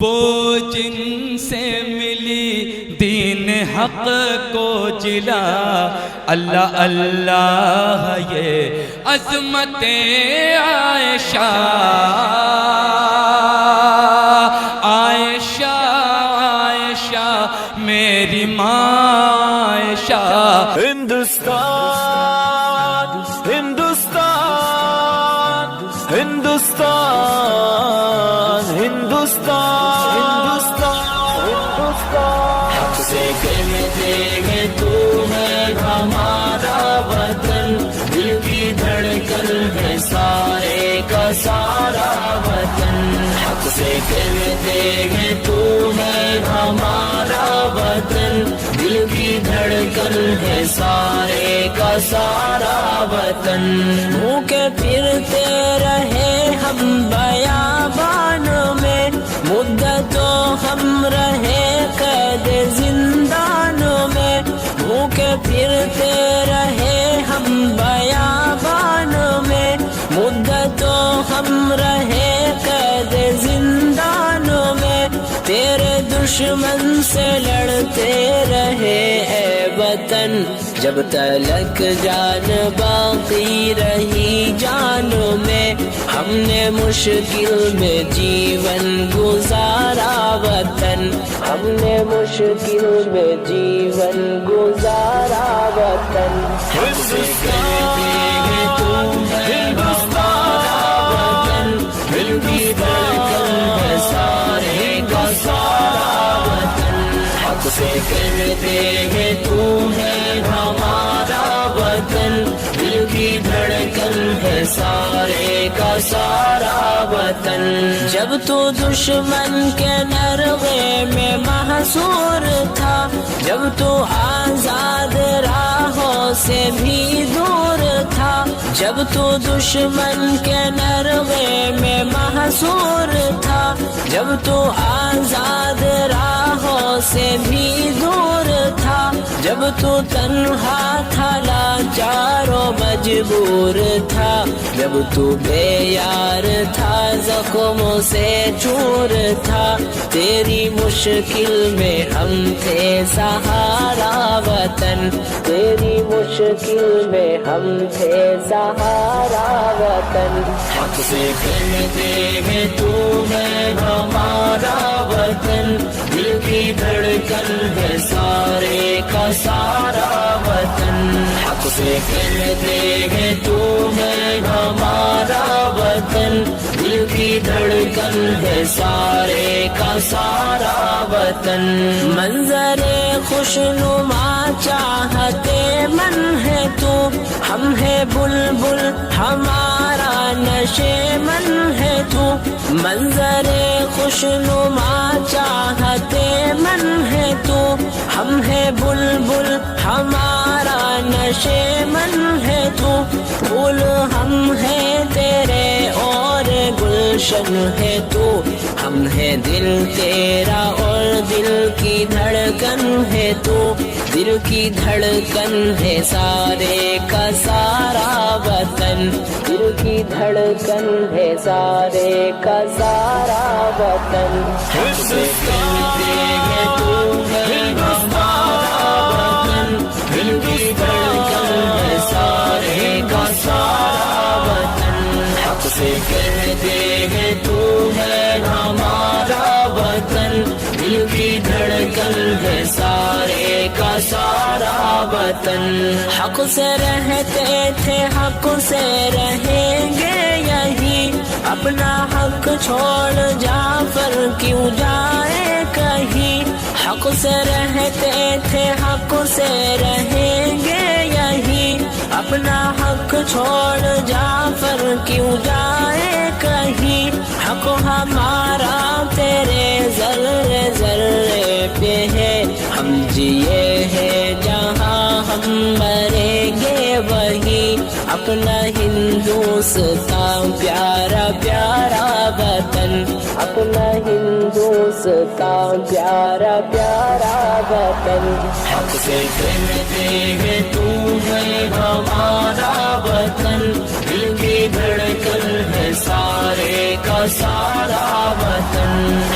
وہ جن سے ملی دین حق کو جلا، اللہ اللہ یہ عظمت عائشہ، عائشہ عائشہ میری ماں عائشہ۔ ہندوستان ہندوستان ہندوستان ہندوستان ہندوستان، حق سے کہتے ہیں تو ہے ہمارا وطن، دل کی دھڑکن ہے سارے کا سارا وطن، حق سے کہتے ہیں تو ہے ہمارا وطن، دل کی دھڑکن ہے سارے کا سارا وطن۔ بھوکے پھرتے رہے ہم بیابان میں، مدتوں ہم رہے قید زندان میں، بھوکے پھرتے رہے ہم بیابان میں، مدتوں ہم رہے قید زندان میں، تیرے دشمن سے لڑتے رہے اے وطن، جب تلک جان باقی رہی جان میں، ہم نے مشکل میں جیون گزارا وطن، ہم نے مشکل میں جیون گزارا وطن۔ حق سے کہتے ہیں تم ہے ہمارا وطن، دل کی دھڑکن ہے سارے کا سارا وطن، حق سے کہتے ہیں تم ہے ہمارا وطن، دل کی دھڑکن ہے سارے کا سارا وطن۔ جب تو دشمن کے نرغے میں محصور تھا، جب تو آزاد راہوں سے بھی دور تھا، جب تو دشمن کے نرغے میں محصور تھا، جب تو آزاد راہوں سے بھی دور تھا، جب تو تنہا تھا لاچار و مجبور تھا، جب تو بے یار تھا زخموں سے چور تھا، تیری مشکل میں ہم تھے سہارا وطن، تیری مشکل میں ہم تھے سہارا وطن۔ حق سے کہتے ہیں تو ہے ہمارا وطن، دل کی دھڑکن ہے سارے کا سارا وطن، حق سے کہتے ہیں تو ہے ہمارا وطن، دل کی دھڑکن ہے سارے کا سارا وطن۔ منظر خوشنما چاہتے من ہے تو، ہم ہے بلبل ہمارا نشے من ہے تو، منظر خوشنما چاہتے من ہے تو، ہم ہے بلبل ہمارا نشے من ہے تو، پھول ہم ہے تیرے اور گلشن ہے تو، ہم ہے دل تیرا اور دل کی دھڑکن ہے تو، دل کی دھڑکن ہے سارے کا سارا وطن، دل کی دھڑکن ہے سارے کا سارا وطن۔ حق سے کہتے ہیں تو ہے ہمارا وطن، دل کی دھڑکن ہے سارے کا سارا وطن، حق سے کہتے ہیں تو ہے ہمارا وطن، دل کی دھڑکن ہے سارے کا سارا وطن۔ حق سے رہتے تھے حق سے رہیں گے یہی، اپنا حق چھوڑ جعفر کیوں جائے کہیں، حق سے رہتے تھے حق سے رہیں گے یہی، اپنا حق چھوڑ جعفر کیوں جائے کہیں، حق ہمارا تیرے ذرے ذرے پہ ہے، ہم جیے ہیں جہاں ہم مریں گے وہی، اپنا ہندوستان پیارا پیارا وطن، اپنا ہندوستان پیارا پیارا وطن۔ حق سے کہتے ہیں تو ہے ہمارا وطن، دل کی دھڑکن ہے سارے کا سارا وطن،